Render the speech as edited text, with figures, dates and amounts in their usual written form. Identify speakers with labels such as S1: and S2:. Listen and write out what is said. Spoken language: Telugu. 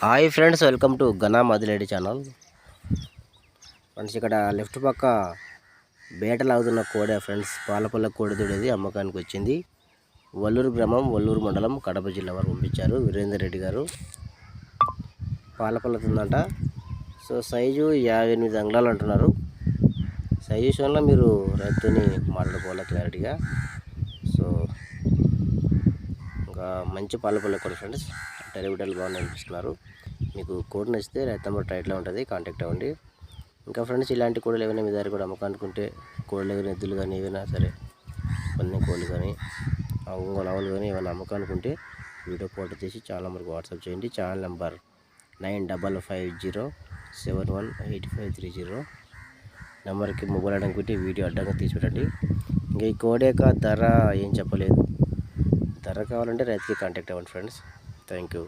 S1: హాయ్ ఫ్రెండ్స్, వెల్కమ్ టు ఘనా మదిలేడి ఛానల్. ఫ్రెండ్స్, ఇక్కడ లెఫ్ట్ పక్క బేటలాగుతున్న కోడే ఫ్రెండ్స్, పాలపల్ల కోడి తోడేది అమ్మకానికి వచ్చింది. వల్లూరు గ్రామం, వల్లూరు మండలం, కడప జిల్లా వారు పంపించారు వీరేందర్ రెడ్డి గారు. పాలపల్లతుందంట. సో సైజు 58 అంగుళాలు అంటున్నారు. సైజు విషయంలో మీరు రైతుని మాట్లాడుకోవాలి క్లారిటీగా. సో ఇంకా మంచి పాలపల్ల కోడి ఫ్రెండ్స్, టెలివిడల్ బాగా అనిపిస్తున్నారు. మీకు కోడ్ నచ్చితే రైతు నెంబర్ టైట్లో ఉంటుంది, కాంటాక్ట్ అవ్వండి. ఇంకా ఫ్రెండ్స్, ఇలాంటి కోడలు ఏమైనా మీ దగ్గర కూడా అమ్మకానుకుంటే, కోడలు కానీ ఎద్దులు కానీ ఏవైనా సరే, పన్నీ కోళ్ళు కానీ ఒంగోలు ఆవులు కానీ ఏమైనా అమ్మకానుకుంటే వీడియో ఫోటో తీసి ఛానల్ నెంబర్కి వాట్సాప్ చేయండి. ఛానల్ నెంబర్ 9550718530 నెంబర్కి మొబైల్ అడ్డంకి వీడియో అడ్డంగా తీసి పెట్టండి. ఇంకా ఈ కోడి యొక్క ధర ఏం చెప్పలేదు. ధర కావాలంటే రైతుకి కాంటాక్ట్ అవ్వండి ఫ్రెండ్స్. Thank you.